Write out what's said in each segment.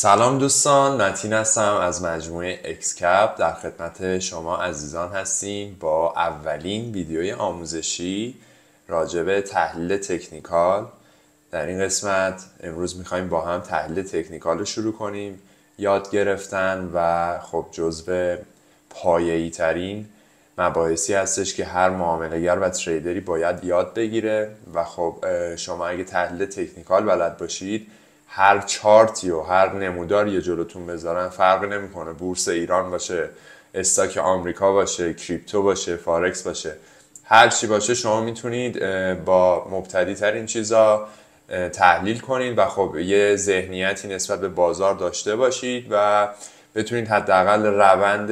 سلام دوستان، متین هستم از مجموعه اکسکپ. در خدمت شما عزیزان هستیم با اولین ویدیوی آموزشی راجع به تحلیل تکنیکال. در این قسمت امروز میخوایم با هم تحلیل تکنیکال رو شروع کنیم یاد گرفتن و خب جزو پایه‌ای ترین مباحثی هستش که هر معامله‌گر و تریدری باید یاد بگیره و خب شما اگه تحلیل تکنیکال بلد باشید هر چارتی و هر نموداری جلوتون بذارن فرق نمیکنه، بورس ایران باشه، استاک آمریکا باشه، کریپتو باشه، فارکس باشه، هر چی باشه شما میتونید با مبتدی ترین چیزا تحلیل کنید و خب یه ذهنیتی نسبت به بازار داشته باشید و بتونید حداقل روند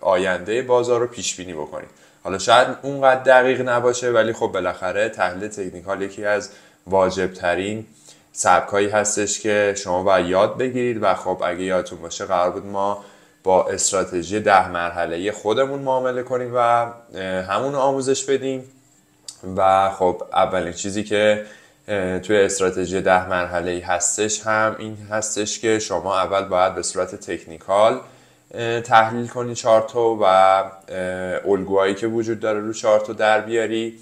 آینده بازار رو پیش بینی بکنید. حالا شاید اونقدر دقیق نباشه ولی خب بالاخره تحلیل تکنیکال یکی از واجب ترین سبکایی هستش که شما باید یاد بگیرید و خب اگه یادتون باشه قرار بود ما با استراتژی 10 مرحله‌ای خودمون معامله کنیم و همون آموزش بدیم و خب اولین چیزی که توی استراتژی 10 مرحله‌ای هستش هم این هستش که شما اول باید به صورت تکنیکال تحلیل کنی چارتو و الگوهایی که وجود داره رو چارتو در بیاری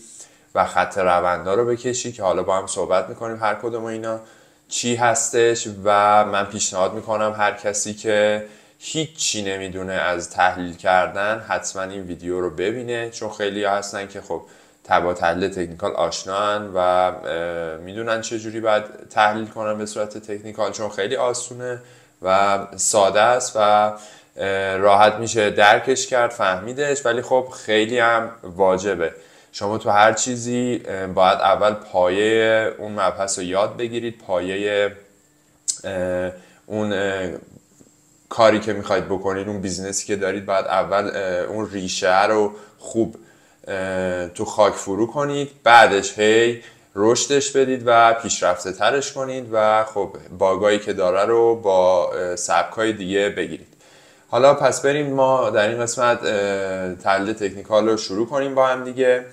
و خط روندها رو بکشی که حالا با هم صحبت میکنیم هر کدوم اینا چی هستش. و من پیشنهاد میکنم هر کسی که هیچی نمیدونه از تحلیل کردن حتما این ویدیو رو ببینه، چون خیلی هستن که خب با تحلیل تکنیکال آشنان و میدونن چجوری باید تحلیل کنن به صورت تکنیکال، چون خیلی آسونه و ساده است و راحت میشه درکش کرد فهمیدش، ولی خب خیلی هم واجبه. شما تو هر چیزی باید اول پایه اون مبحث رو یاد بگیرید، پایه اون کاری که میخواید بکنید، اون بیزنسی که دارید باید اول اون ریشه رو خوب تو خاک فرو کنید، بعدش هی رشدش بدید و پیشرفته ترش کنید و خب باگایی که داره رو با سبکای دیگه بگیرید. حالا پس بریم ما در این قسمت تحلیل تکنیکال رو شروع کنیم با هم دیگه.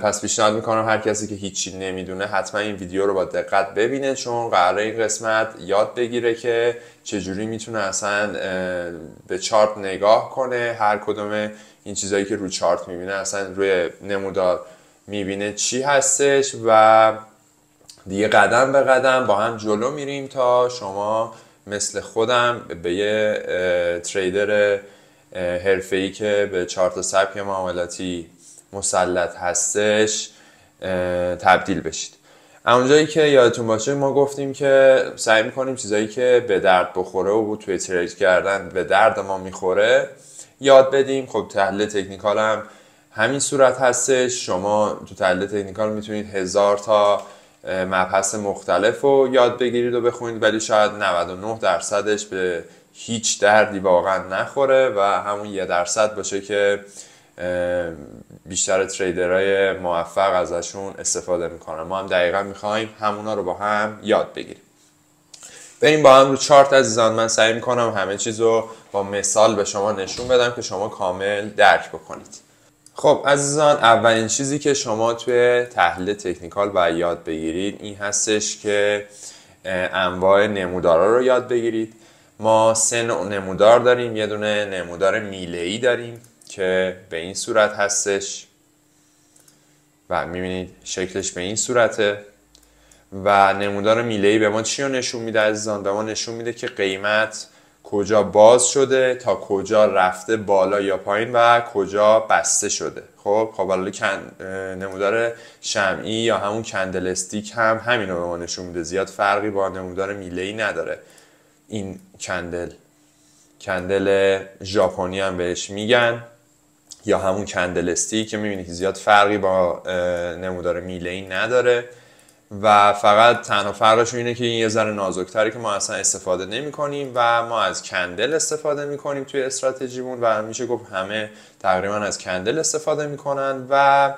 پس پیشنهاد میکنم هر کسی که هیچی نمیدونه حتما این ویدیو رو با دقت ببینه، چون قراره این قسمت یاد بگیره که چجوری میتونه اصلا به چارت نگاه کنه، هر کدوم این چیزایی که رو چارت میبینه اصلا روی نمودار میبینه چی هستش و دیگه قدم به قدم با هم جلو میریم تا شما مثل خودم به یه تریدر حرفه‌ای که به چارت و سبک معاملاتی مسلط هستش تبدیل بشید. اونجایی که یادتون باشه ما گفتیم که سعی میکنیم چیزایی که به درد بخوره و توی ترید کردن به درد ما میخوره یاد بدیم. خب تحلیل تکنیکال هم همین صورت هستش. شما تو تحلیل تکنیکال میتونید 1000 تا مبحث مختلف رو یاد بگیرید و بخونید ولی شاید 99% به هیچ دردی واقعا نخوره و همون 1% باشه که بیشتر تریدرهای موفق ازشون استفاده میکنن. ما هم دقیقا میخوایم همونا رو با هم یاد بگیریم. بریم با هم رو چارت عزیزان. من سعی میکنم همه چیز رو با مثال به شما نشون بدم که شما کامل درک بکنید. خب عزیزان، اولین چیزی که شما توی تحلیل تکنیکال باید یاد بگیرید این هستش که انواع نمودارا رو یاد بگیرید. ما 3 نوع نمودار داریم. یه دونه نمودار میله‌ای داریم که به این صورت هستش و میبینید شکلش به این صورته و نمودار میله‌ای به ما چی رو نشون میده عزیزان؟ به ما نشون میده که قیمت کجا باز شده تا کجا رفته بالا یا پایین و کجا بسته شده. خب حالا نمودار شمعی یا همون کندل استیک هم همین رو به ما نشون میده، زیاد فرقی با نمودار میله‌ای نداره. این کندل ژاپنی هم بهش میگن یا همون کندل استیک که میبینید که زیاد فرقی با نمودار میله‌ای نداره و فقط تنها فرقش اینه که این یه ذره نازک‌تره که ما اصلا استفاده نمی‌کنیم و ما از کندل استفاده می‌کنیم توی استراتژیمون و میشه گفت همه تقریبا از کندل استفاده می‌کنن. و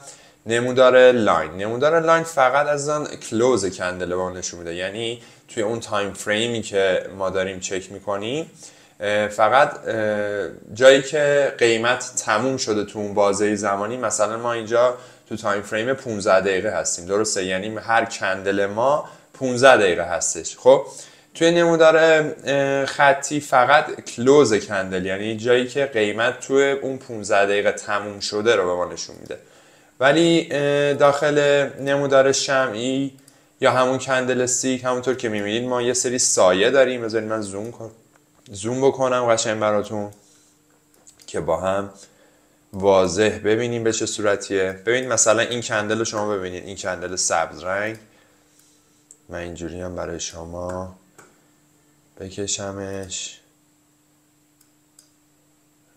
نمودار لاین فقط از آن کلوز کندل با نشون میده، یعنی توی اون تایم فریمی که ما داریم چک می‌کنیم فقط جایی که قیمت تموم شده تو اون بازه زمانی، مثلا ما اینجا تو تایم فریم 15 دقیقه هستیم، درسته؟ یعنی هر کندل ما 15 دقیقه هستش. خب توی نمودار خطی فقط کلوز کندل، یعنی جایی که قیمت توی اون 15 دقیقه تموم شده رو به ما نشون میده. ولی داخل نمودار شمعی یا همون کندل استیک، همونطور که میبینید ما یه سری سایه داریم. بذارید من زوم بکنم قشنگ براتون که با هم واضح ببینیم به چه صورتیه. ببینید مثلا این کندل رو شما ببینید، این کندل سبز رنگ، من اینجوری هم برای شما بکشمش،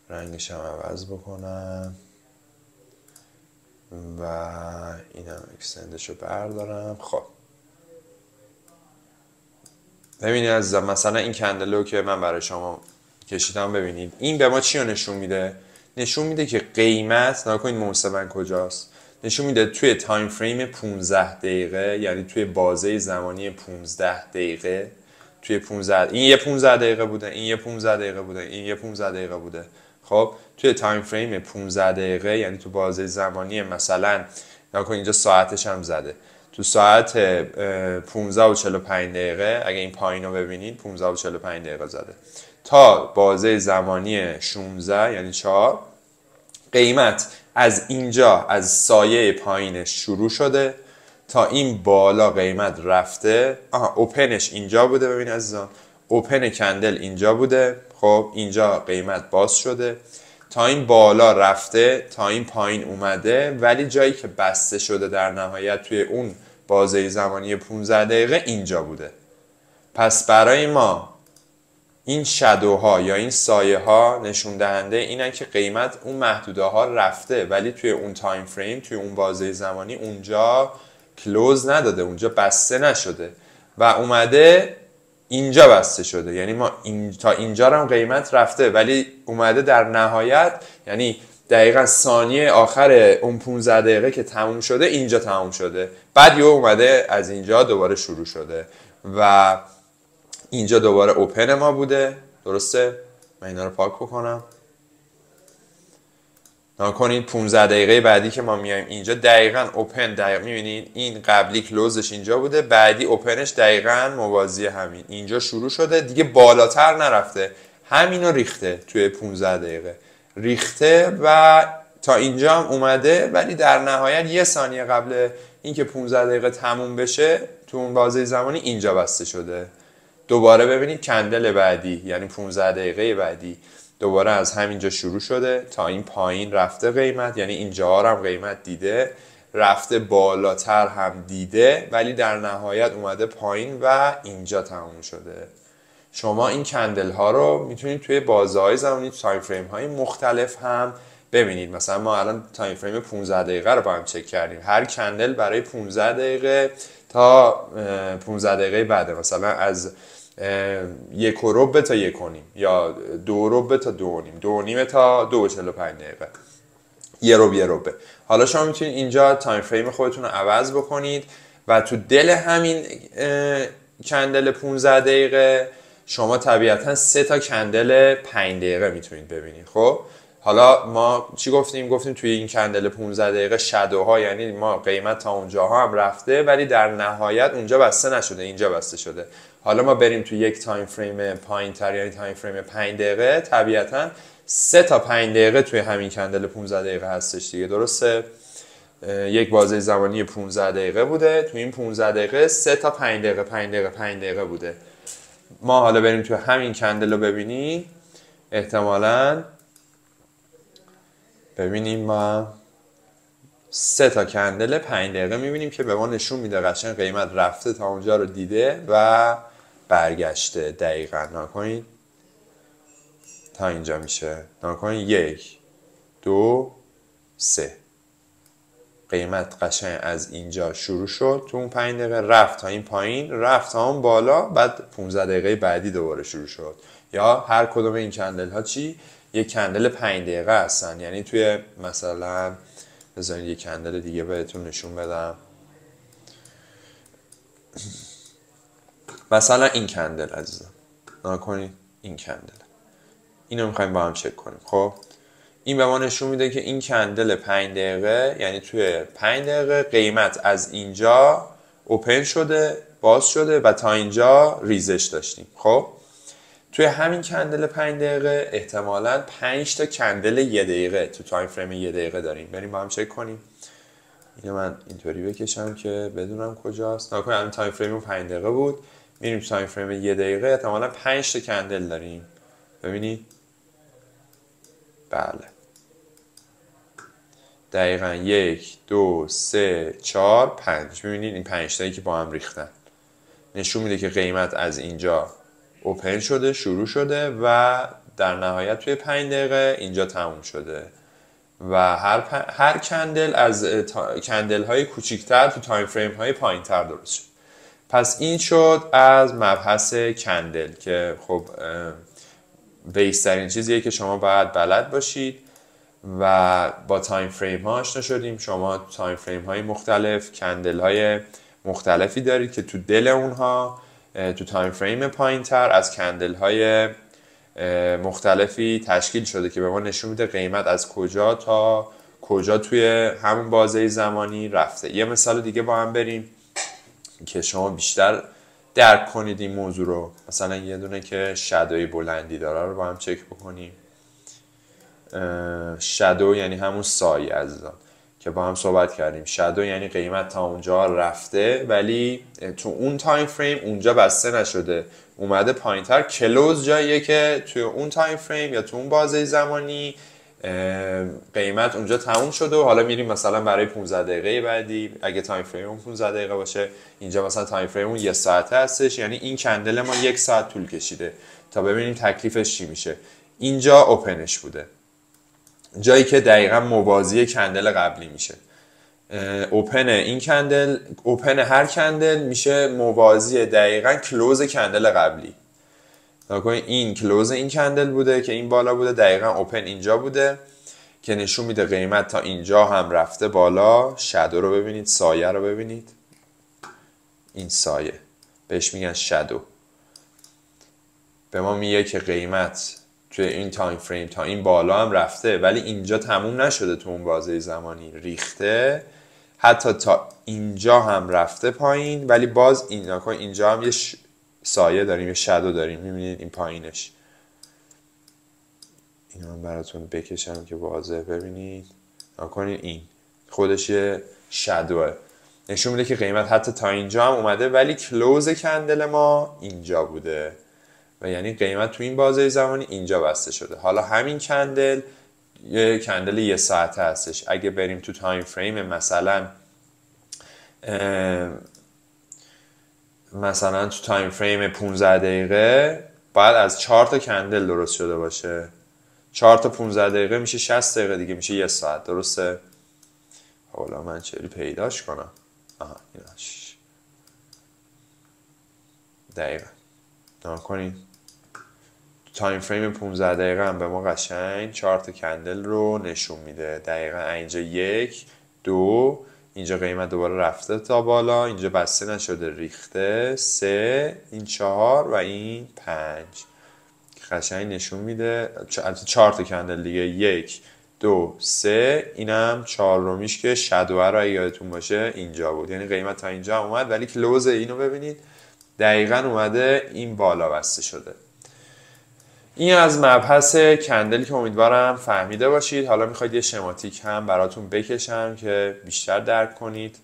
رنگش هم عوض بکنم و اینم اکستندش رو بردارم. خب ببینید عزیزم، مثلا این کندل رو که من برای شما کشیدم، ببینید این به ما چی رو نشون میده؟ نشون میده که قیمت، نکنید محسبن کجاست، نشون میده توی تایم فریم 15 دقیقه، یعنی توی بازه زمانی 15 دقیقه، توی 15 این یه 15 دقیقه بوده، این یه 15 دقیقه بوده، این یه 15 دقیقه بوده. خب توی تایم فریم 15 دقیقه، یعنی تو بازه زمانی مثلا نکنید اینجا ساعتش هم زده، تو ساعت 15 و 45 دقیقه، اگه این پایین رو ببینید 15 و 45 دقیقه زده، تا بازه زمانی 16 یعنی 4 قیمت از اینجا از سایه پایینش شروع شده تا این بالا قیمت رفته. اوپنش اینجا بوده، ببین عزیزان، اوپن کندل اینجا بوده. خب اینجا قیمت باز شده تا این بالا رفته تا این پایین اومده، ولی جایی که بسته شده در نهایت توی اون بازه زمانی 15 دقیقه اینجا بوده. پس برای ما این شادوها یا این سایه ها نشون دهنده اینن که قیمت اون محدوده ها رفته، ولی توی اون تایم فریم، توی اون بازه زمانی اونجا کلوز نداده، اونجا بسته نشده و اومده اینجا بسته شده. یعنی ما تا اینجا هم قیمت رفته، ولی اومده در نهایت، یعنی دقیقا ثانیه آخر اون 15 دقیقه که تموم شده اینجا تموم شده، بعد یه اومده از اینجا دوباره شروع شده و اینجا دوباره اوپن ما بوده. درسته؟ من اینا رو پاک بکنم. نکنید 15 دقیقه بعدی که ما میایم اینجا دقیقاً اوپن، دقیقاً میبینید این قبلی کلوزش اینجا بوده، بعدی اوپنش دقیقاً موازی همین اینجا شروع شده، دیگه بالاتر نرفته، همینو ریخته توی 15 دقیقه ریخته و تا اینجا هم اومده، ولی در نهایت یه ثانیه قبل اینکه 15 دقیقه تموم بشه تو اون بازه زمانی اینجا بسته شده. دوباره ببینید کندل بعدی یعنی 15 دقیقه بعدی دوباره از همینجا شروع شده تا این پایین رفته قیمت، یعنی اینجا هم قیمت دیده رفته بالاتر هم دیده، ولی در نهایت اومده پایین و اینجا تموم شده. شما این کندل ها رو میتونید توی بازه های زمانی، تایم فریم های مختلف هم ببینید. مثلا ما الان تایم فریم 15 دقیقه رو با هم چک کردیم، هر کندل برای 15 دقیقه تا 15 دقیقه بعده، مثلا از 1 ربع تا 1 و نیم یا 2 ربع تا 2 و نیم، 2 و نیم تا 2 و 45 دقیقه، 1 ربع 1 ربع. حالا شما میتونید اینجا تایم فریم خودتون رو عوض بکنید و تو دل همین کندل 15 دقیقه شما طبیعتا 3 تا کندل 5 دقیقه میتونید ببینید. خب حالا ما چی گفتیم؟ گفتیم توی این کندل 15 دقیقه شادوها، یعنی ما قیمت تا اونجاها هم رفته ولی در نهایت اونجا بسته نشده، اینجا بسته شده. حالا ما بریم توی یک تایم فریم پایین تر، یعنی تایم فریم 5 دقیقه، طبیعتا 3 تا 5 دقیقه توی همین کندل 15 دقیقه هستش دیگه. درسته؟ یک بازه زمانی 15 دقیقه بوده، توی این 15 دقیقه 3 تا 5 دقیقه 5 دقیقه 5 دقیقه بوده. ما حالا بریم توی همین کندل رو ببینیم، احتمالاً ببینیم ما 3 تا کندل 5 دقیقه میبینیم که به ما نشون میده قشنگ قیمت رفته تا اونجا رو دیده و برگشته. دقیقاً نکنید تا اینجا میشه، نکنید 1 2 3 قیمت قشنگ از اینجا شروع شد تو اون 5 دقیقه، رفت تا این پایین، رفت تا اون بالا، بعد 15 دقیقه بعدی دوباره شروع شد. یا هر کدوم این کندل ها چی؟ یک کندل 5 دقیقه هستن. یعنی توی مثلا بذارید یک کندل دیگه بهتون نشون بدم، مثلا این کندل عزیزم، نکنید این کندل، اینو میخوایم با هم چک کنیم. خب این به ما نشون میده که این کندل 5 دقیقه، یعنی توی 5 دقیقه قیمت از اینجا اوپن شده، باز شده و تا اینجا ریزش داشتیم. خب توی همین کندل 5 دقیقه احتمالاً 5 تا کندل 1 دقیقه تو تایم فریم 1 دقیقه داریم. بریم با هم چک کنیم. اینو من اینطوری بکشم که بدونم کجاست. ناکنه همین تایم فریم 5 دقیقه بود. میریم تو تایم فریم 1 دقیقه احتمالاً 5 تا کندل داریم. ببینید. بله. دقیقاً 1 2 3 4 5. می‌بینید این 5 تایی که با هم ریختن. نشون میده که قیمت از اینجا اوپن شده، شروع شده و در نهایت توی 5 دقیقه اینجا تموم شده و هر کندل از کندل های کوچیکتر تو تایم فریم های پایین تر درست شد. پس این شد از مبحث کندل که خب بیسترین چیزیه که شما باید بلد باشید و با تایم فریم ها آشنا شدیم. شما تایم فریم های مختلف، کندل های مختلفی دارید که تو دل اونها تو تایم فریم پایین تر از کندل های مختلفی تشکیل شده که به ما نشون میده قیمت از کجا تا کجا توی همون بازه زمانی رفته. یه مثال دیگه با هم بریم که شما بیشتر درک کنید این موضوع رو. مثلا یه دونه که شادوی بلندی داره رو با هم چک بکنیم. شادو یعنی همون سایه عزیزان که با هم صحبت کردیم. شادو یعنی قیمت تا اونجا رفته ولی تو اون تایم فریم اونجا بسته نشده، اومده پایینتر. کلوز جاییه که توی اون تایم فریم یا تو اون بازه زمانی قیمت اونجا تموم شده و حالا میریم مثلا برای 15 دقیقه بعدی. اگه تایم فریم اون 15 دقیقه باشه، اینجا مثلا تایم فریم اون 1 ساعته هستش، یعنی این کندل ما 1 ساعت طول کشیده تا ببینیم تکلیفش چی میشه. اینجا اوپنش بوده، جایی که دقیقا موازی کندل قبلی میشه. اوپن این کندل، اوپن هر کندل میشه موازی دقیقا کلوز کندل قبلی. این کلوز این کندل بوده که این بالا بوده، دقیقا اوپن اینجا بوده که نشون میده قیمت تا اینجا هم رفته بالا. شادو رو ببینید، سایه رو ببینید. این سایه بهش میگن شادو، به ما میگه که قیمت توی این تایم فریم تا این بالا هم رفته ولی اینجا تموم نشده، تو اون بازه زمانی ریخته، حتی تا اینجا هم رفته پایین ولی باز اینجا هم یه سایه داریم، یه شادو داریم. میبینید این پایینش. اینو من براتون بکشم که واضح ببینید. نکنید این خودش یه شادوه، نشون میده که قیمت حتی تا اینجا هم اومده ولی کلوز کندل ما اینجا بوده و یعنی قیمت تو این بازه زمانی اینجا بسته شده. حالا همین کندل یه کندل 1 ساعته هستش. اگه بریم تو تایم فریم مثلا تو تایم فریم 15 دقیقه باید از 4 تا کندل درست شده باشه. 4 تا 15 دقیقه میشه 60 دقیقه دیگه، میشه 1 ساعت. درسته؟ حالا من چجوری پیداش کنم؟ آها ایناش دقیقا نکنید. تایم فریم 15 دقیقه هم به ما قشنگ 4 تا کندل رو نشون میده. دقیقا اینجا 1 2 اینجا قیمت دوباره رفته تا بالا، اینجا بسته نشده ریخته، 3 این 4 و این 5 قشنگ نشون میده. 4 تا کندل دیگه، 1 2 3 اینم 4 رومیش که شادو رو اگه یادتون باشه اینجا بود، یعنی قیمت تا اینجا اومد ولی کلوز اینو ببینید دقیقا اومده این بالا بسته شده. این از مبحث کندل که امیدوارم فهمیده باشید. حالا میخواید یه شماتیک هم براتون بکشم که بیشتر درک کنید.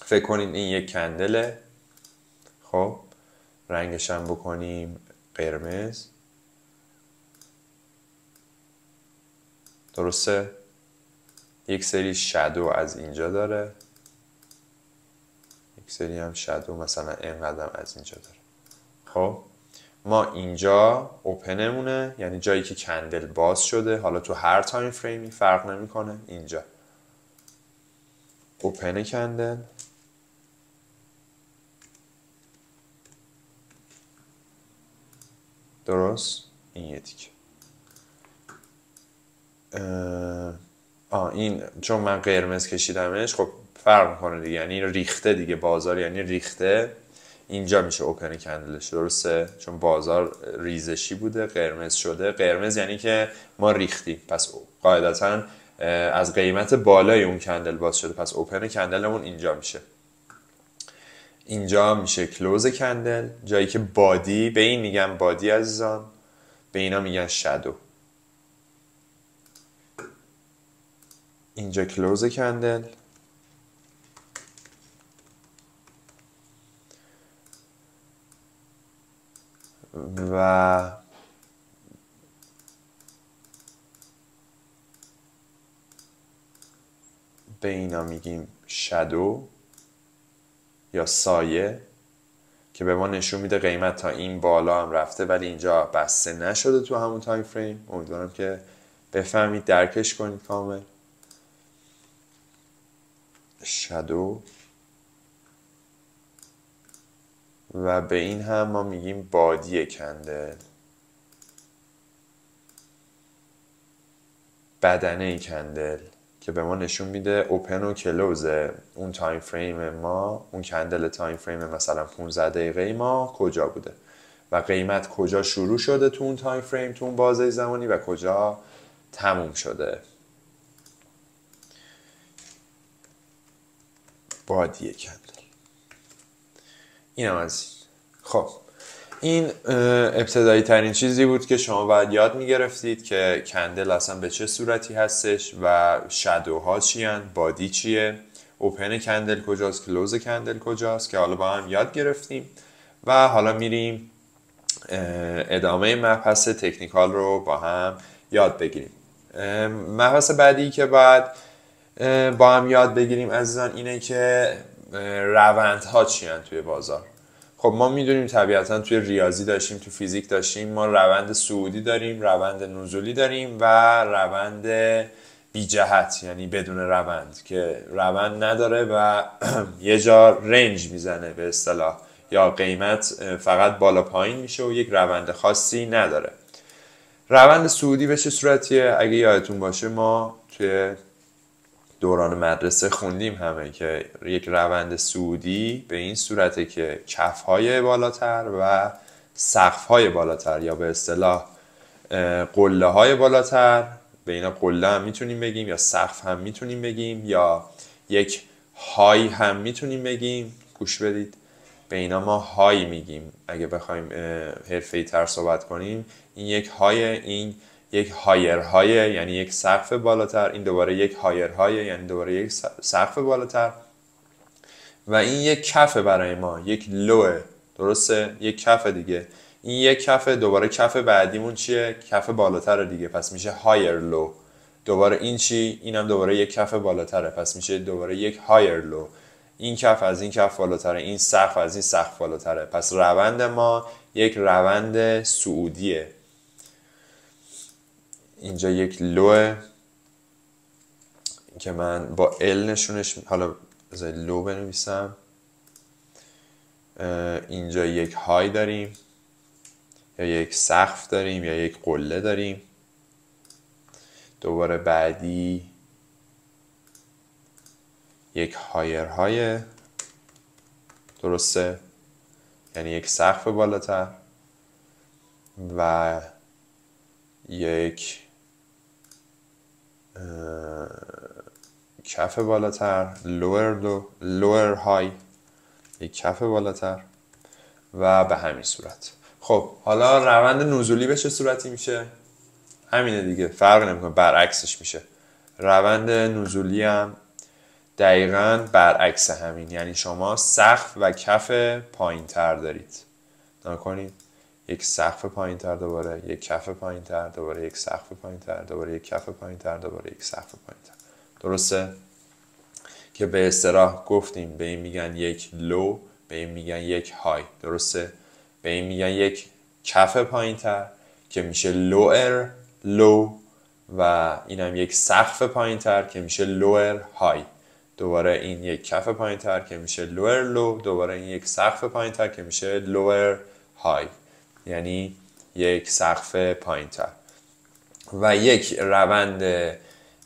فکر کنید این یک کندله. خب رنگش هم بکنیم قرمز. درسته؟ یک سری شادو از اینجا داره، یک سری هم شادو مثلا اینقدر از اینجا داره. خب ما اینجا اوپنمونه، یعنی جایی که کندل باز شده. حالا تو هر تایم فریمی فرق نمیکنه. اینجا اوپن کندل، درست؟ این یه تیکه. این چون من قرمز کشیدمش خب فرق میکنه دیگه، یعنی ریخته دیگه بازار، یعنی ریخته. اینجا میشه اوپن کندلش. درسته؟ چون بازار ریزشی بوده قرمز شده. قرمز یعنی که ما ریختیم، پس قاعدتا از قیمت بالای اون کندل باز شده، پس اوپن کندلمون اینجا میشه. اینجا میشه کلوز کندل، جایی که بادی، به این میگن بادی عزیزان، به اینا میگن شادو. اینجا کلوز کندل و به اینا میگیم شادو یا سایه که به ما نشون میده قیمت تا این بالا هم رفته ولی اینجا بسته نشده تو همون تایم فریم. امیدوارم که بفهمید، درکش کنید کامل. شادو و به این هم ما میگیم بادی کندل، بدنه کندل که به ما نشون میده اوپن و کلوز اون تایم فریم ما، اون کندل تایم فریم مثلا 15 دقیقه ما کجا بوده و قیمت کجا شروع شده تو اون تایم فریم، تو اون بازه زمانی و کجا تموم شده. بادی کندل این هم از این. خب این ابتدایی ترین چیزی بود که شما باید یاد میگرفتید که کندل اصلا به چه صورتی هستش و شادوها چی هن، بادی چیه، اوپن کندل کجاست، کلوز کندل کجاست، که حالا با هم یاد گرفتیم و حالا میریم ادامه مبحث تکنیکال رو با هم یاد بگیریم. مبحث بعدی که باید با هم یاد بگیریم عزیزان اینه که روندها چی هن توی بازار. خب ما میدونیم طبیعتا توی ریاضی داشتیم، تو فیزیک داشتیم، ما روند صعودی داریم، روند نزولی داریم و روند بی جهت یعنی بدون روند که روند نداره و یه جا رنج میزنه به اصطلاح، یا قیمت فقط بالا پایین میشه و یک روند خاصی نداره. روند صعودی به چه صورتیه؟ اگه یادتون باشه ما توی دوران مدرسه خوندیم همه که یک روند صعودی به این صورته که کف‌های بالاتر و سقف‌های بالاتر یا به اصطلاح قله‌های بالاتر، به اینا قله هم میتونیم بگیم یا سقف هم میتونیم بگیم یا یک های هم میتونیم بگیم، گوش بدید، به اینا ما های میگیم اگه بخوایم حرفه‌ای تر صحبت کنیم. این یک های، این یک هایر های یعنی یک سقف بالاتر، این دوباره یک هایر های یعنی دوباره یک سقف بالاتر و این یک کفه برای ما، یک لوه، درسته؟ یک کف دیگه. این یک کفه، دوباره کف بعدیمون چیه؟ کف بالاتر دیگه، پس میشه هایر لو. دوباره این چی؟ اینم دوباره یک کف بالاتره، پس میشه دوباره یک هایر لو. این کف از این کف بالاتره، این سقف از این سقف بالاتره، پس روند ما یک روند صعودیه. اینجا یک لوه که من با ال نشونش، حالا بذار لو بنویسم. اینجا یک های داریم یا یک سقف داریم یا یک قله داریم. دوباره بعدی یک هایر های، درسته؟ یعنی یک سقف بالاتر و یک کف بالاتر، lower high، یک کف بالاتر و به همین صورت. خب حالا روند نزولی به چه صورتی میشه؟ همینه دیگه، فرق نمیکنه، برعکسش میشه. روند نزولی هم دقیقاً برعکس همین، یعنی شما سقف و کف پایین تر دارید. نکنید یک سقف پایین تر، دوباره یک کف پایین تر، دوباره یک سقف پایین تر، دوباره یک کف پایین تر، دوباره یک سقف پایین تر. درسته؟ که به اصطلاح گفتیم به این میگن یک لو، به این میگن یک های. درسته؟ به این میگن یک کف پایین تر که میشه lower low و اینم یک سقف پایین تر که میشه lower high. دوباره این یک کف پایین تر که میشه lower low، دوباره این یک سقف پایین تر که میشه lower high، یعنی یک سقف پایین تر. و یک روند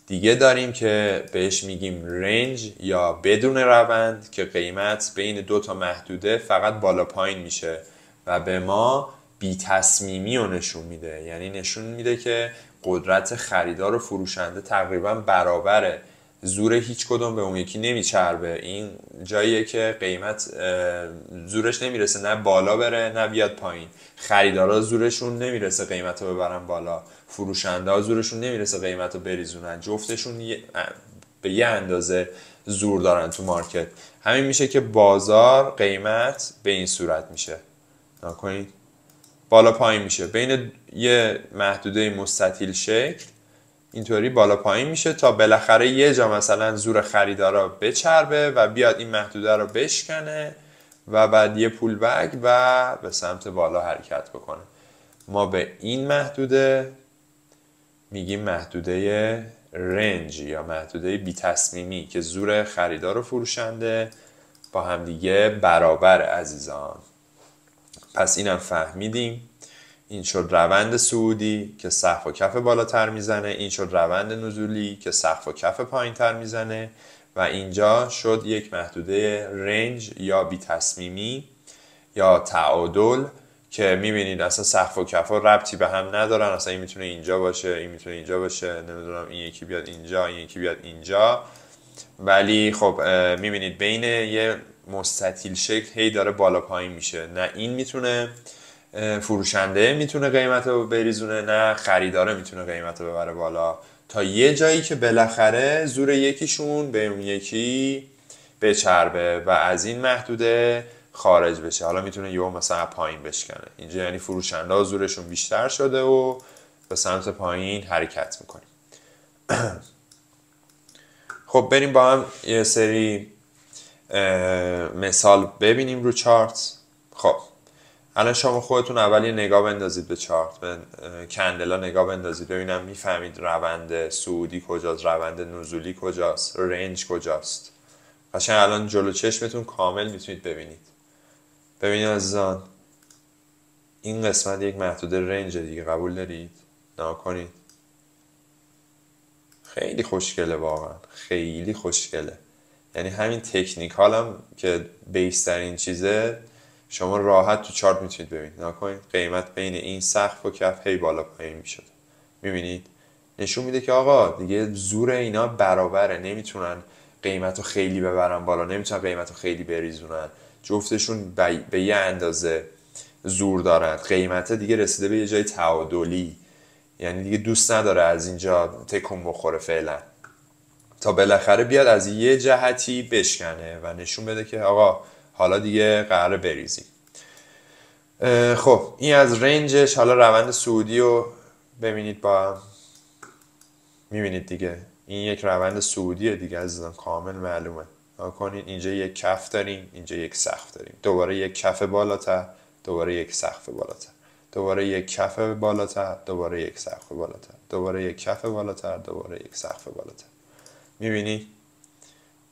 دیگه داریم که بهش میگیم رنج یا بدون روند، که قیمت بین دو تا محدوده فقط بالا پایین میشه و به ما بی تصمیمی رو نشون میده. یعنی نشون میده که قدرت خریدار و فروشنده تقریبا برابره زور هیچ کدوم به اون یکی نمیچربه. این جاییه که قیمت زورش نمیرسه نه بالا بره نه بیاد پایین. خریدارا زورشون نمیرسه قیمت رو ببرن بالا، فروشنده ها زورشون نمیرسه قیمت رو بریزونن. جفتشون به یه اندازه زور دارن تو مارکت. همین میشه که بازار قیمت به این صورت میشه، نکنید بالا پایین میشه بین یه محدوده مستطیل شکل، اینطوری بالا پایین میشه تا بالاخره یه جا مثلا زور خریدارا بچربه و بیاد این محدوده رو بشکنه و بعد یه پول بک و به سمت بالا حرکت بکنه. ما به این محدوده میگیم محدوده رنج یا محدوده بی تصمیمی که زور خریدار و فروشنده با همدیگه برابر عزیزان. پس اینم فهمیدیم. این شد روند صعودی که سقف و کف بالاتر میزنه، این شد روند نزولی که سقف و کف پایین تر میزنه و اینجا شد یک محدوده رنج یا بی تصمیمی یا تعادل که میبینید اصلا سقف و کف ربطی به هم ندارن. اصلا این میتونه اینجا باشه، این میتونه اینجا باشه، نمیدونم این یکی بیاد اینجا، این یکی بیاد اینجا، ولی خب میبینید بین یه مستطیل شکل هی داره بالا پایین میشه. نه این میتونه فروشنده میتونه قیمت رو بریزونه نه خریداره میتونه قیمت رو ببره بالا، تا یه جایی که بالاخره زور یکیشون به اون یکی بچربه و از این محدوده خارج بشه. حالا میتونه یهو مثلا پایین بشکنه. اینجا یعنی فروشنده ها زورشون بیشتر شده و به سمت پایین حرکت میکنیم. خب بریم با هم یه سری مثال ببینیم رو چارت. خب الان شما خودتون اول یه نگاه بندازید به چارت، به کندلا نگاه بندازید ببینم میفهمید روند صعودی کجاست، روند نزولی کجاست، رنج کجاست. قشنگ الان جلو چشمتون کامل میتونید ببینید. ببینید عزیزان این قسمت یک محدوده رنج دیگه، قبول دارید؟ نگاه کنید خیلی خوشگله، واقعا خیلی خوشگله. یعنی همین تکنیکال هم که بیسترین چیزه شما راحت تو چارت میتونید ببینید. نکنید قیمت بین این سقف و کف هی بالا پایین میشد. میبینید نشون میده که آقا دیگه زور اینا برابره، نمیتونن قیمت رو خیلی ببرن بالا، نمیتونن قیمت رو خیلی بریزونن. جفتشون به یه اندازه زور دارن. قیمت دیگه رسیده به یه جای تعادلی، یعنی دیگه دوست نداره از اینجا تکون بخوره فعلا تا بالاخره بیاد از یه جهتی بشکنه و نشون بده که آقا حالا دیگه قراره بریزیم. خب این از رنجش. حالا روند صعودی رو ببینید با هم. میبینید دیگه این یک روند صعودیه دیگه عزیزان، کامل معلومه. کنید اینجا یک کف داریم، اینجا یک سقف داریم، دوباره یک کف بالاتر، دوباره یک سقف بالاتر، دوباره یک کف بالاتر، دوباره یک سقف بالاتر، دوباره یک کف بالاتر، دوباره یک سقف بالاتر. میبینی؟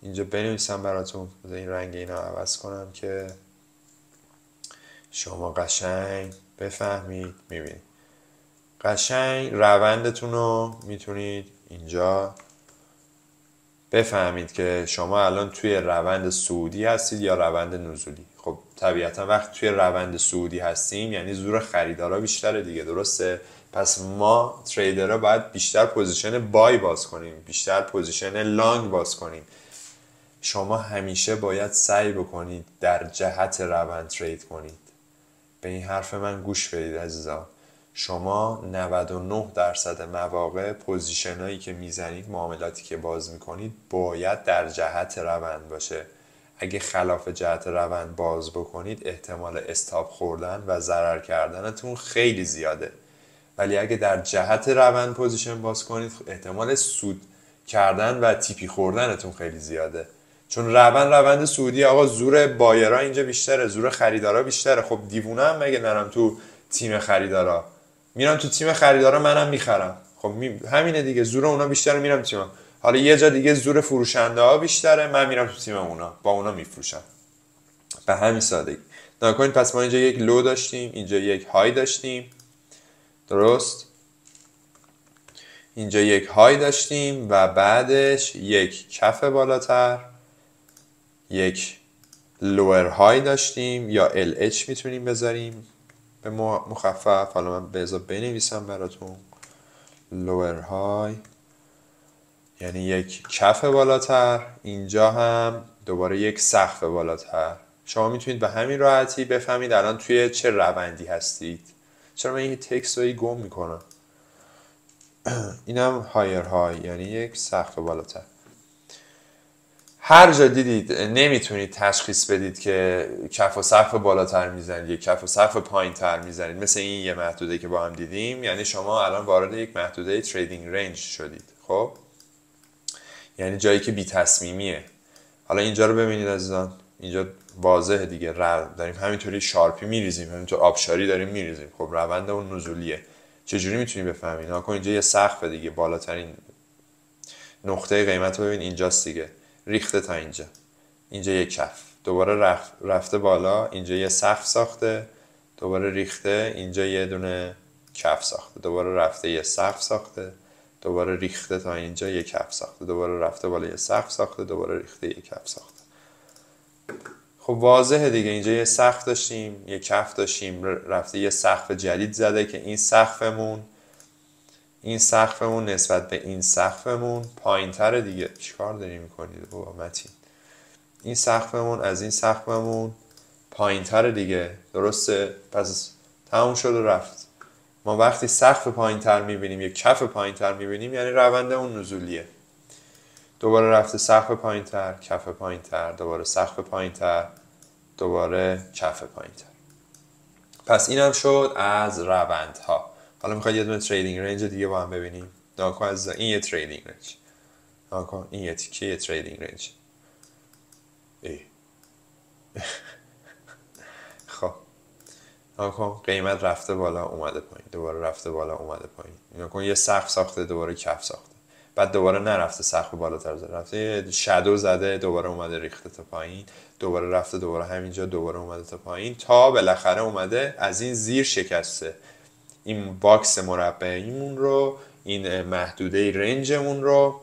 اینجا بنویسم براتون، بذار این رنگ اینا عوض کنم که شما قشنگ بفهمید. میبینید قشنگ روندتون رو میتونید اینجا بفهمید که شما الان توی روند صعودی هستید یا روند نزولی. خب طبیعتا وقتی توی روند صعودی هستیم یعنی زور خریدارا بیشتره دیگه، درسته؟ پس ما تریدرها باید بیشتر پوزیشن بای باز کنیم، بیشتر پوزیشن لانگ باز کنیم. شما همیشه باید سعی بکنید در جهت روند ترید کنید. به این حرف من گوش بدید عزیزان. شما 99% مواقع پوزیشنایی که میزنید، معاملاتی که باز میکنید باید در جهت روند باشه. اگه خلاف جهت روند باز بکنید احتمال استاپ خوردن و ضرر کردنتون خیلی زیاده. ولی اگه در جهت روند پوزیشن باز کنید احتمال سود کردن و تیپی خوردنتون خیلی زیاده. چون روند صعودی آقا زور بایرها اینجا بیشتره، زور خریدارا بیشتره. خب دیوونه هم مگه نرم تو تیم خریدارا؟ میرم تو تیم خریدارا منم میخرم. خب همینه دیگه، زور اونا بیشتره میرم تیم. حالا یه جا دیگه زور فروشنده ها بیشتره، من میرم تو تیم اونا، با اونا میفروشم. به همین سادگی. نکنید پس ما اینجا یک لو داشتیم، اینجا یک های داشتیم، درست؟ اینجا یک های داشتیم و بعدش یک کف بالاتر، یک لور های داشتیم یا LH میتونیم بذاریم به مخفف. حالا من بذار بنویسم براتون لور های یعنی یک کف بالاتر، اینجا هم دوباره یک سقف بالاتر. شما میتونید به همین راحتی بفهمید الان توی چه روندی هستید. چرا من این تکست رو گم میکنم؟ اینم هایر های، یعنی یک سقف بالاتر. هر جا دیدید نمیتونید تشخیص بدید که کف و سقف بالاتر میزنید یا کف و سقف پایین تر میزنید، مثل این یه محدوده که با هم دیدیم، یعنی شما الان وارد یک محدوده تریدینگ رنج شدید. خب یعنی جایی که بی تصمیمیه. حالا اینجا رو ببینید عزیزان، اینجا واضحه دیگه، داریم همینطوری شارپی میریزیم، همینطور آبشاری داریم میریزیم. خب روند اون نزولیه. چجوری میتونی بفهمید؟ ناکن اینجا یه سقف دیگه، بالاترین نقطه قیمت رو ببین اینجاست دیگه، ریخته تا اینجا. اینجا یه کف، دوباره رفته بالا، اینجا یه سقف ساخته، دوباره ریخته، اینجا یه دونه کف ساخته، دوباره رفته یه سقف ساخته، دوباره ریخته تا اینجا یه کف ساخته، دوباره رفته بالا یه سقف ساخته، دوباره ریخته یه کف ساخته. خب واضحه دیگه، اینجا یه سقف داشتیم، یه کف داشتیم، رفته یه سقف جدید زده که این سقفمون نسبت به این سقفمون پایین‌تره دیگه. چیکار داری میکنید بابا متین؟ این سقفمون از این سقفمون پایین‌تره دیگه، درسته؟ پس تموم شد و رفت. ما وقتی سقف پایین‌تر میبینیم، یک کف پایین‌تر میبینیم، یعنی روند اون نزولیه. دوباره رفته سقف پایین‌تر، کف پایین‌تر، دوباره سقف پایین‌تر، دوباره کف پایین‌تر. پس اینم شد از روندها. حالا میخواید یه دونه تریدینگ رنج دیگه با هم ببینیم. ناکن از این یه تریدینگ رنج، ناکن این یه تیکه یه تریدینگ رنج. خب ناکن قیمت رفته بالا اومده پایین، دوباره رفته بالا اومده پایین. ناکن یه سقف ساخته، دوباره کف ساخته، بعد دوباره نرفته سقف بالاتر زده، رفته شادو زده، دوباره اومده ریخته تا پایین، دوباره رفته، دوباره همینجا، دوباره اومده تا پایین، تا بالاخره اومده از این زیر شکسته. این باکس مربعیمون رو، این محدوده رنجمون رو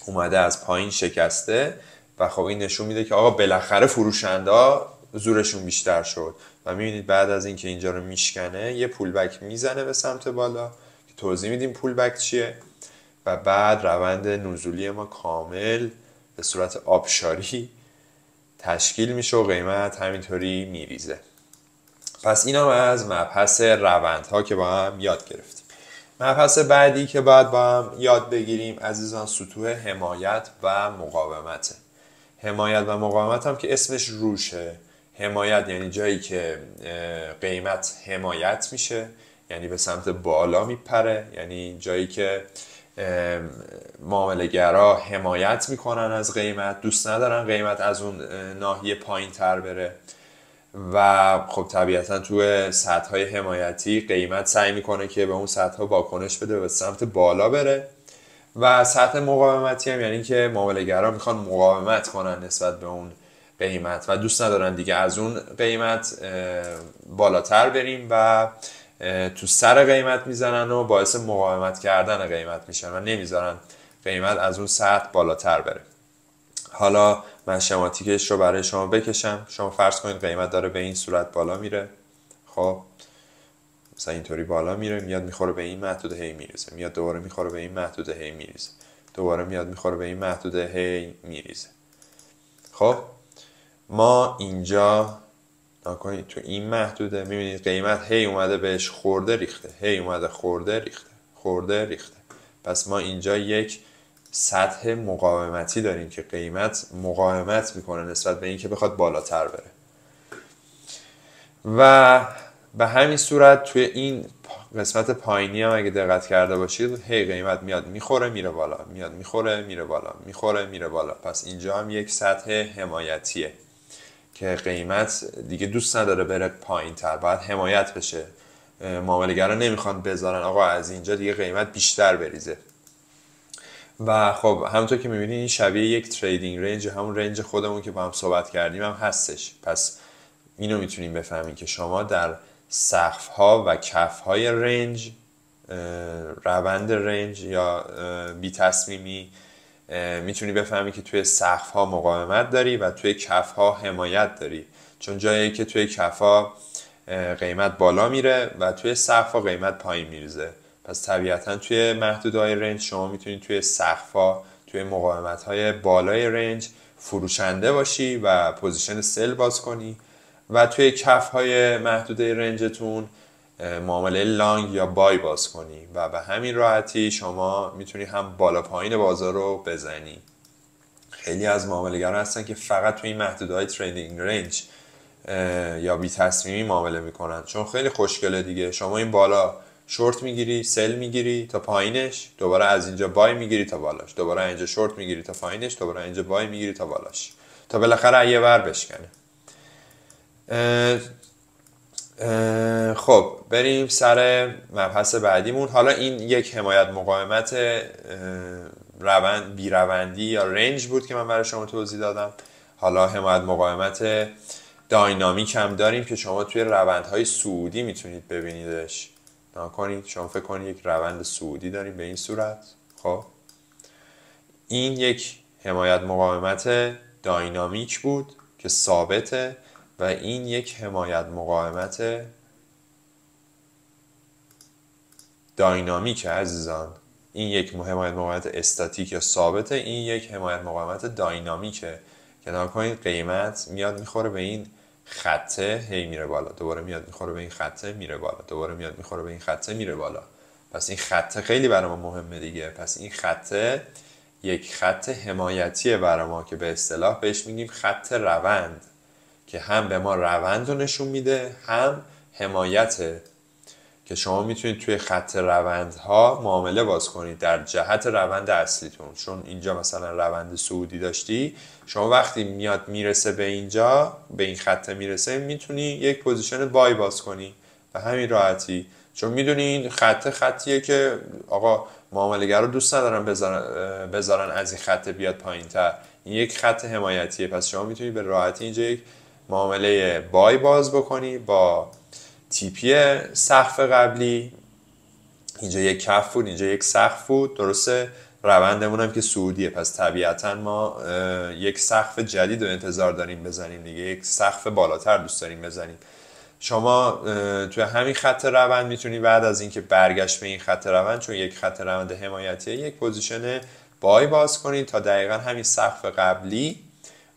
اومده از پایین شکسته و خب این نشون میده که آقا بالاخره فروشنده زورشون بیشتر شد. و میبینید بعد از اینکه اینجا رو میشکنه یه پول بک میزنه به سمت بالا که توضیح میدیم پول بک چیه، و بعد روند نزولی ما کامل به صورت آبشاری تشکیل میشه و قیمت همینطوری میریزه. پس اینا از مبحث روندها که با هم یاد گرفتیم. مبحث بعدی که باید با هم یاد بگیریم عزیزان، سطوح حمایت و مقاومته. حمایت و مقاومت هم که اسمش روشه. حمایت یعنی جایی که قیمت حمایت میشه، یعنی به سمت بالا میپره، یعنی جایی که معامله‌گرا حمایت میکنن از قیمت، دوست ندارن قیمت از اون ناحیه پایین تر بره و خب طبیعتا توی سطح‌های حمایتی قیمت سعی میکنه که به اون سطح‌ها واکنش بده و به سمت بالا بره. و سطح مقاومتی هم یعنی که معامله‌گرا میخوان مقاومت کنن نسبت به اون قیمت و دوست ندارن دیگه از اون قیمت بالاتر بریم و تو سر قیمت میزنن و باعث مقاومت کردن قیمت میشن و نمیذارن قیمت از اون سطح بالاتر بره. حالا من شماتیکش رو برای شما بکشم. شما فرض کنید قیمت داره به این صورت بالا میره، خب مثلا اینطوری بالا میره، میاد میخوره به این محدوده هی میریزه، میاد دوباره میخوره به این محدوده هی میریزه، دوباره میاد میخوره به این محدوده هی میریزه. خب ما اینجا نکنید تو این محدوده میبینید قیمت هی اومده بهش خورده ریخته، هی اومده خورده ریخته، خورده ریخته. پس ما اینجا یک سطح مقاومتی داریم که قیمت مقاومت میکنه نسبت به این که بخواد بالاتر بره و به همین صورت توی این قسمت پایینی هم اگه دقت کرده باشید هی قیمت میاد میخوره میره بالا، میاد میخوره میره بالا، میخوره میره بالا. پس اینجا هم یک سطح حمایتیه که قیمت دیگه دوست نداره بره پایین تر، باید حمایت بشه. معامله‌گرا نمیخوان بذارن آقا از اینجا دیگه قیمت بیشتر بریزه. و خب همونطور که میبینید این شبیه یک تریدینگ رنج، همون رنج خودمون که با هم صحبت کردیم هم هستش. پس اینو میتونیم بفهمیم که شما در سقف ها و کف های رنج، روند رنج یا بی تصمیمی، میتونی بفهمی که توی سقف ها مقاومت داری و توی کف ها حمایت داری، چون جایی که توی کف ها قیمت بالا میره و توی سقف ها قیمت پایین میریزه. پس طبیعتا توی محدودهای رنج شما میتونید توی سقف ها توی مقاومت های بالای رنج فروشنده باشی و پوزیشن سل باز کنی و توی کف های محدوده رنجتون معامله لانگ یا بای باز کنی و به همین راحتی شما میتونی هم بالا پایین بازار رو بزنی. خیلی از معامله‌گران هستن که فقط توی این محدوده‌های تریدینگ رنج یا بی تصمیمی معامله میکنن، چون خیلی خوشگله دیگه. شما این بالا شورت میگیری، سل میگیری تا پایینش، دوباره از اینجا بای میگیری تا بالاش، دوباره اینجا شورت میگیری تا پایینش، دوباره اینجا بای میگیری تا بالاش، تا بالاخره یه ور بشکنه. خب بریم سر مبحث بعدیمون. حالا این یک حمایت مقاومت بی روندی یا رنج بود که من برای شما توضیح دادم. حالا حمایت مقاومت داینامیک هم داریم که شما توی روندهای صعودی میتونید ببینیدش. نکنید شما فکر کنید یک روند صعودی داریم به این صورت. خب این یک حمایت مقاومت داینامیک بود که ثابته و این یک حمایت مقاومت داینامیک عزیزان. این یک حمایت مقاومت استاتیک یا ثابته، این یک حمایت مقاومت داینامیکه که نکنید قیمت میاد میخوره به این خطه، هی میره بالا، دوباره میاد میخوره به این خطه، میره بالا، دوباره میاد میخوره به این خطه، میره بالا. پس این خطه خیلی برای ما مهمه دیگه. پس این خطه یک خط حمایتیه برای ما که به اصطلاح بهش میگیم خط روند، که هم به ما روند رو نشون میده هم حمایته، که شما میتونید توی خط روندها معامله باز کنید در جهت روند اصلیتون. چون اینجا مثلا روند صعودی داشتی، شما وقتی میاد میرسه به اینجا، به این خط میرسه، میتونی یک پوزیشن بای باز کنی به همین راحتی. چون میدونی این خطیه که آقا معامله‌گر رو دوست ندارن بذارن از این خط بیاد پایین‌تر. این یک خط حمایتیه، پس شما میتونی به راحتی اینجا یک معامله بای باز بکنی با تیپی سقف قبلی. اینجا یک کف بود، اینجا یک سقف بود، درسته؟ روندمون هم که صعودیه، پس طبیعتا ما یک سقف جدید رو انتظار داریم بزنیم دیگه، یک سقف بالاتر دوست داریم بزنیم. شما توی همین خط روند میتونی بعد از اینکه برگشت به این خط روند، چون یک خط روند حمایتیه، یک پوزیشن بای باز کنید تا دقیقا همین سقف قبلی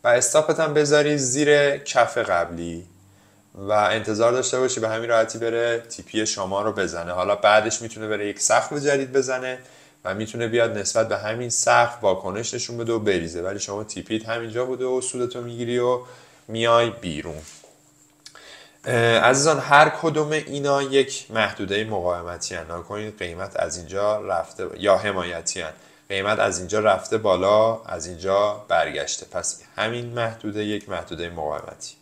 و استاپت هم بذاری زیر کف قبلی و انتظار داشته باشی به همین راحتی بره تیپی شما رو بزنه. حالا بعدش میتونه بره یک سقف جدید بزنه و میتونه بیاد نسبت به همین سقف واکنش نشون بده و بریزه، ولی شما تیپیت همینجا بوده و سودتو میگیری و میای بیرون. عزیزان هر کدوم اینا یک محدوده مقاومتی هن. نکنید قیمت از اینجا رفته یا حمایتی هن. قیمت از اینجا رفته بالا، از اینجا برگشته، پس همین محدوده یک محدوده مقاومتی،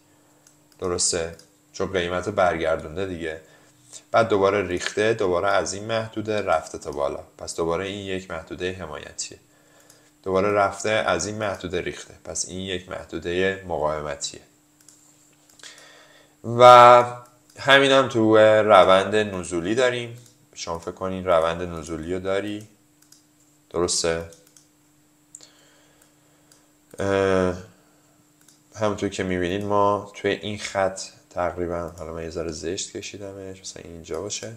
درسته؟ چون قیمت برگردونده دیگه. بعد دوباره ریخته، دوباره از این محدوده رفته تا بالا، پس دوباره این یک محدوده حمایتیه. دوباره رفته از این محدوده ریخته، پس این یک محدوده مقاومتیه. و همین هم تو روند نزولی داریم. شما فکر کنین روند نزولی رو داری، درسته؟ همونطور که میبینید ما توی این خط تقریبا، حالا من یه ذره زشت کشیدمش مثلا اینجا باشه،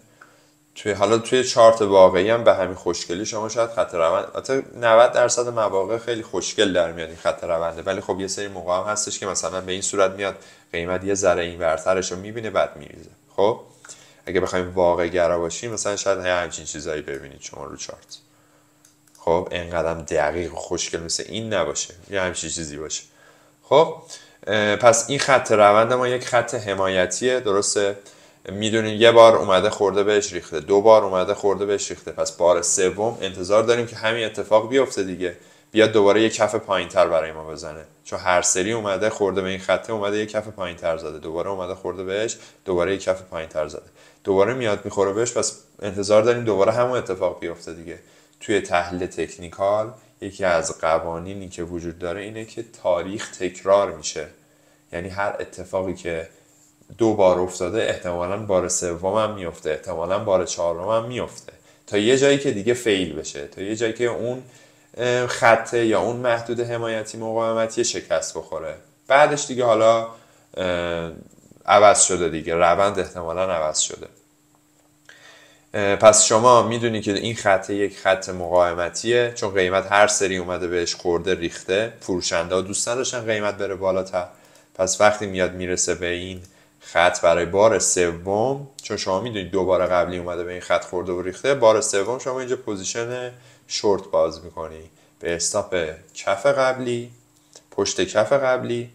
توی چارت واقعی هم به همین خوشگلی شما شاید خط روند، البته 90% مواقع خیلی خوشگل در میاد این خط رونده، ولی خب یه سری موقع هم هستش که مثلا به این صورت میاد قیمت یه ذره این ورترش رو میبینه بعد میریزه. خب اگه بخوایم واقع گرا باشیم مثلا شاید همچین چیزایی ببینید شما رو چارت. خب اینقدر دقیق و خوشگل مثل این نباشه، یه همچین چیزی باشه. خب پس این خط روند ما یک خط حمایتیه، درسته؟ میدونیم یه بار اومده خورده بهش ریخته، دو بار اومده خورده بهش ریخته، پس بار سوم انتظار داریم که همین اتفاق بیفته دیگه، بیاد دوباره یک کف پایینتر برای ما بزنه، چون هر سری اومده خورده به این خطه، اومده یک کف پایینتر زده، دوباره اومده خورده بهش، دوباره یک کف پایینتر زده، دوباره میاد میخوره بهش، پس انتظار داریم دوباره همون اتفاق بیفته دیگه. توی تحلیل تکنیکال یکی از قوانینی که وجود داره اینه که تاریخ تکرار میشه، یعنی هر اتفاقی که دو بار افتاده احتمالاً بار سوم هم میفته، احتمالاً بار چهارم هم میفته، تا یه جایی که دیگه فیل بشه، تا یه جایی که اون خطه یا اون محدود حمایتی مقاومتی شکست بخوره، بعدش دیگه حالا عوض شده دیگه، روند احتمالاً عوض شده. پس شما میدونی که این خط یک خط مقاومتیه، چون قیمت هر سری اومده بهش خورده ریخته. فروشنده ها دوست نداشتن قیمت بره بالاتر، پس وقتی میاد میرسه به این خط برای بار سوم، چون شما میدونید دو بار قبلی اومده به این خط خورده و ریخته، بار سوم شما اینجا پوزیشن شورت باز میکنی به استاپ کف قبلی، پشت کف قبلی،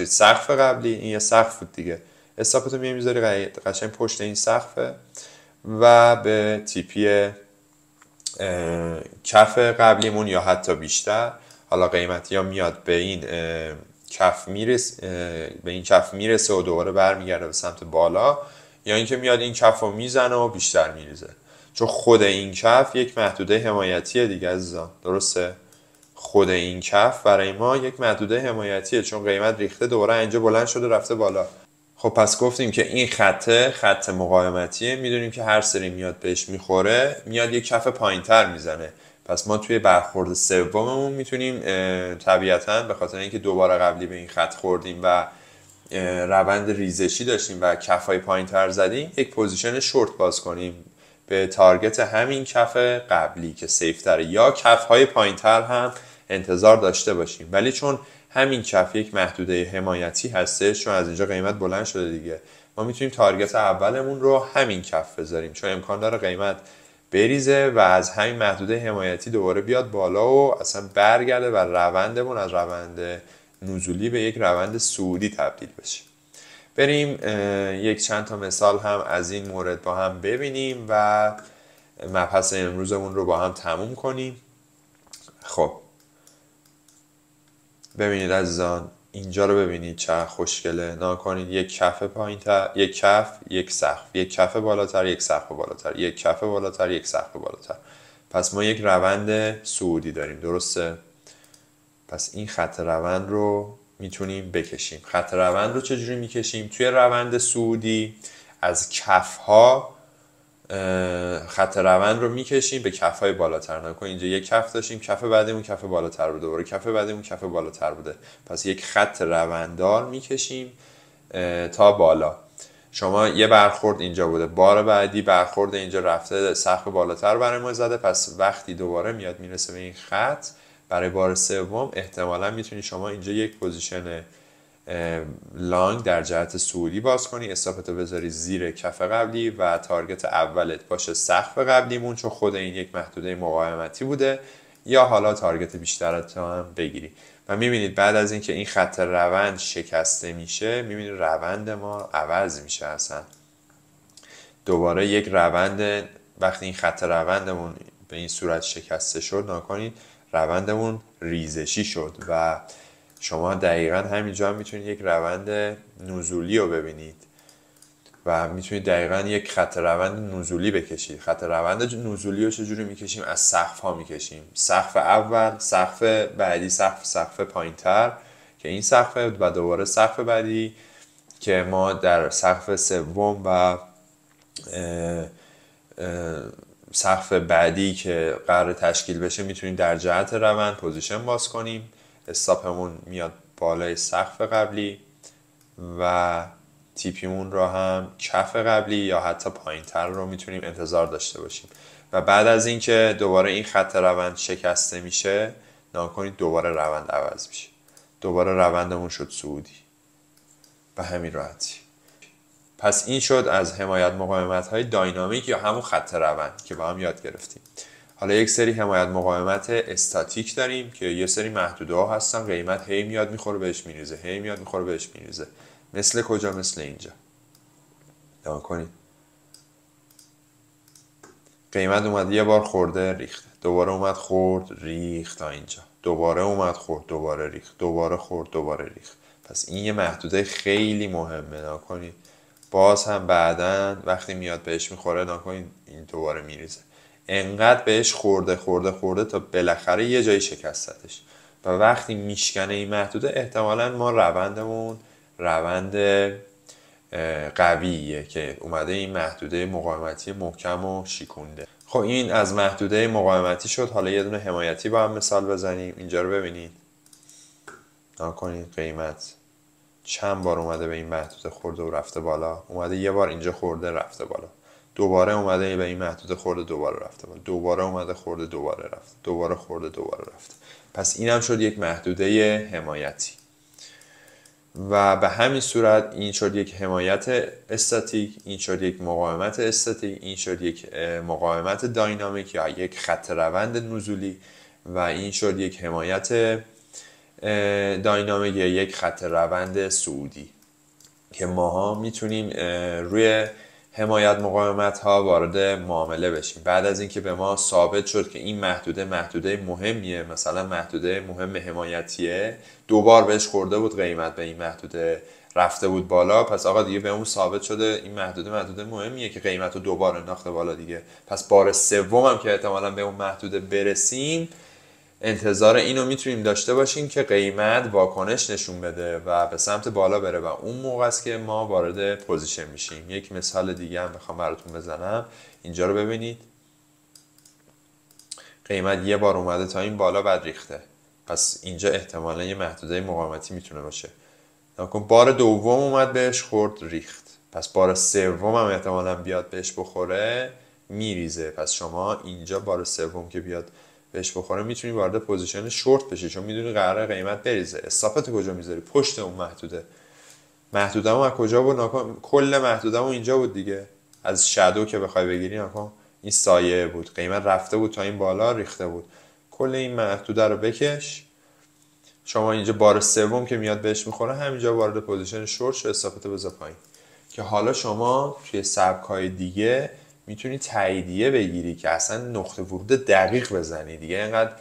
سقف قبلی. این یه سقف بود دیگه، استاپتو میذاری قشنگ پشت این سقفه و به تیپی کف قبلیمون یا حتی بیشتر. حالا قیمتی ها میاد به این کف میرسه و دوباره برمیگرده به سمت بالا، یا اینکه میاد این کف رو میزنه و بیشتر میریزه. چون خود این کف یک محدوده حمایتیه دیگه عزیزان، درسته؟ خود این کف برای ما یک محدوده حمایتیه، چون قیمت ریخته دوباره اینجا بلند شده رفته بالا. خب پس گفتیم که این خط مقاومتیه، میدونیم که هر سری میاد بهش میخوره میاد یک کف پایینتر میزنه. پس ما توی برخورد سوممون میتونیم طبیعتاً به خاطر اینکه دوباره قبلی به این خط خوردیم و روند ریزشی داشتیم و کفای پایینتر زدیم، یک پوزیشن شورت باز کنیم به تارگت همین کف قبلی که سیفتره، یا کفهای پایینتر هم انتظار داشته باشیم. ولی چون همین کف یک محدوده حمایتی هستش، چون از اینجا قیمت بلند شده دیگه، ما میتونیم تارگت اولمون رو همین کف بذاریم، چون امکان داره قیمت بریزه و از همین محدوده حمایتی دوباره بیاد بالا و اصلا برگرده و روندمون از روند نزولی به یک روند صعودی تبدیل بشه. بریم یک چند تا مثال هم از این مورد با هم ببینیم و مبحث امروزمون رو با هم تموم کنیم. خب ببینید عزیزان، اینجا رو ببینید چه خوشگله. ناکنید یک کف پایینتر، یک کف، یک سقف، یک کف بالاتر، یک سقف بالاتر، یک کف بالاتر، یک سقف بالاتر. پس ما یک روند صعودی داریم، درسته؟ پس این خط روند رو میتونیم بکشیم. خط روند رو چجوری میکشیم؟ توی روند صعودی از کفها خط روند رو میکشیم به کفهای بالاتر. نکن اینجا یک کف داشتیم، کف بعدیمون کف بالاتر بوده، دوباره کف بعدیمون کف بالاتر بوده، پس یک خط رونددار میکشیم تا بالا. شما یه برخورد اینجا بوده، بار بعدی برخورد اینجا رفته سقف بالاتر برای ما زده، پس وقتی دوباره میاد میرسه به این خط برای بار سوم، احتمالا میتونی شما اینجا یک پوزیشن لانگ در جهت صعودی باز کنی، استاپتو بذاری زیر کف قبلی و تارگت اولت باشه سقف قبلیمون، چون خود این یک محدوده مقاومتی بوده، یا حالا تارگت بیشترت هم بگیری. و میبینید بعد از اینکه این خط روند شکسته میشه، میبینید روند ما عوض میشه اصلا. دوباره یک روند، وقتی این خط روندمون به این صورت شکسته شد، ناکنید روندمون ریزشی شد و شما دقیقا همینجا هم میتونید یک روند نزولی رو ببینید و میتونید دقیقا یک خط روند نزولی بکشید. خط روند نزولی رو چجوری میکشیم؟ از سقف ها میکشیم، سقف اول، سقف بعدی، سقف پایینتر که این سقف، و دوباره سقف بعدی که ما در سقف سوم و سقف بعدی که قرار تشکیل بشه میتونیم در جهت روند پوزیشن باز کنیم. استاپمون میاد بالای سقف قبلی و تیپیمون رو هم کف قبلی یا حتی پایینتر رو میتونیم انتظار داشته باشیم. و بعد از اینکه دوباره این خط روند شکسته میشه، ناکنید دوباره روند عوض میشه، دوباره روندمون شد صعودی به همین راحتی. پس این شد از حمایت مقاومت های داینامیک یا همون خط روند که با هم یاد گرفتیم. حالا یک سری حمایت مقاومت استاتیک داریم که یه سری محدوده ها هستن، قیمت هی میاد میخوره بهش میریزه، هی میاد میخوره بهش میریزه. مثل کجا؟ مثل اینجا. نگاه کنید، قیمت اومد یه بار خورده ریخته، دوباره اومد خورد ریخت تا اینجا، دوباره اومد خورد دوباره ریخت، دوباره خورد دوباره ریخت. پس این یه محدوده خیلی مهمه. نگاه کنید، باز هم بعدن وقتی میاد بهش میخوره، نگاه کنید این دوباره میریزه. انقدر بهش خورده تا بالاخره یه جایی شکستتش و وقتی میشکنه این محدوده، احتمالاً ما روندمون روند قویه که اومده این محدوده مقاومتی محکم و شیکونده. خب این از محدوده مقاومتی شد. حالا یه دونه حمایتی با هم مثال بزنیم. اینجا رو ببینید، نکنید قیمت چند بار اومده به این محدوده خورده و رفته بالا، اومده یه بار اینجا خورده رفته بالا، دوباره اومده به این محدوده خورده دوباره رفته بالا، دوباره اومده خورده دوباره رفته، دوباره خورده دوباره رفته. پس اینم شد یک محدوده حمایتی و به همین صورت این شد یک حمایت استاتیک، این شد یک مقاومت استاتیک، این شد یک مقاومت داینامیک یا یک خط روند نزولی و این شد یک حمایت داینامیک یا یک خط روند صعودی که ماها میتونیم روی حمایت مقاومت ها وارد معامله بشیم. بعد از اینکه به ما ثابت شد که این محدوده مهمیه، مثلا محدوده مهم حمایتیه، دوبار بهش خورده بود قیمت به این محدوده رفته بود بالا، پس آقا دیگه به اون ثابت شده این محدوده مهمیه که قیمت رو دوبار انداخته بالا دیگه، پس بار سوم هم که احتمالاً به اون محدوده برسیم انتظار اینو میتونیم داشته باشیم که قیمت واکنش نشون بده و به سمت بالا بره و اون موقع است که ما وارد پوزیشن میشیم. یک مثال دیگه هم بخوام براتون بزنم، اینجا رو ببینید، قیمت یه بار اومده تا این بالا بعد ریخته، پس اینجا احتمالا یه محدوده مقاومتی میتونه باشه. بار دوم اومد بهش خورد ریخت، پس بار سوم هم احتمالا بیاد بهش بخوره میریزه، پس شما اینجا بار سوم که بیاد بهش بخوره میتونی وارد پوزیشن شورت بشی، چون میدونی قراره قیمت بریزه. استاپت کجا میذاری؟ پشت اون محدوده‌مو از کجا بود؟ کل محدوده‌مو اینجا بود دیگه، از شادو که بخوای بگیری این سایه بود، قیمت رفته بود تا این بالا ریخته بود، کل این محدوده رو بکش. شما اینجا بار سوم که میاد بهش میخوره همینجا وارد پوزیشن شورت شو، استاپت بذار پایین که حالا شما توی سبک‌های دیگه میتونی تاییدیه بگیری که اصلا نقطه ورود دقیق بزنی دیگه، اینقدر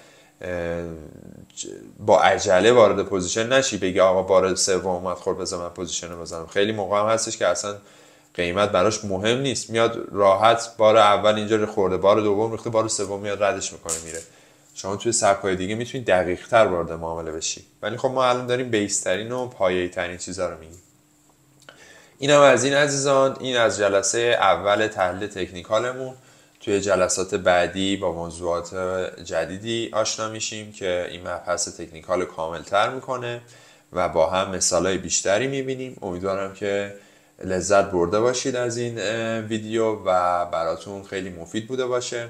با عجله وارد پوزیشن نشی بگی آقا بار سوم اومد خورد بذار من پوزیشن رو بزنم. خیلی موقع هم هستش که اصلا قیمت براش مهم نیست، میاد راحت بار اول اینجا خورده، بار دوم ریخته، بار سوم میاد ردش میکنه میره. شما توی سبک‌های دیگه میتونی دقیق تر وارد معامله بشی، ولی خب ما الان داریم بیس‌ترین و پایه‌ای‌ترین چیزا رو میگیم. اینم از این عزیزان، این از جلسه اول تحلیل تکنیکالمون. توی جلسات بعدی با موضوعات جدیدی آشنا میشیم که این مبحث تکنیکال کاملتر میکنه و با هم مثالای بیشتری میبینیم. امیدوارم که لذت برده باشید از این ویدیو و براتون خیلی مفید بوده باشه.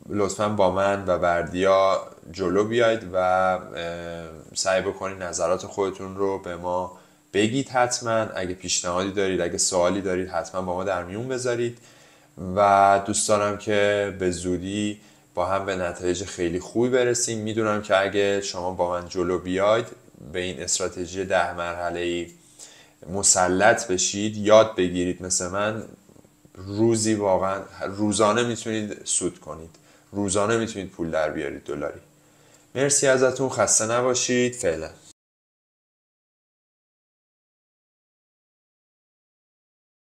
لطفاً با من و بردیا جلو بیاید و سعی بکنید نظرات خودتون رو به ما بگید. حتما اگه پیشنهادی دارید، اگه سوالی دارید حتما با ما در میون بذارید و دوست دارم که به زودی با هم به نتایج خیلی خوبی برسیم. میدونم که اگه شما با من جلو بیاید به این استراتژی 10 مرحله‌ای مسلط بشید، یاد بگیرید، مثل من روزی واقعا روزانه میتونید سود کنید، روزانه میتونید پول در بیارید دلاری. مرسی ازتون، خسته نباشید، فعلا.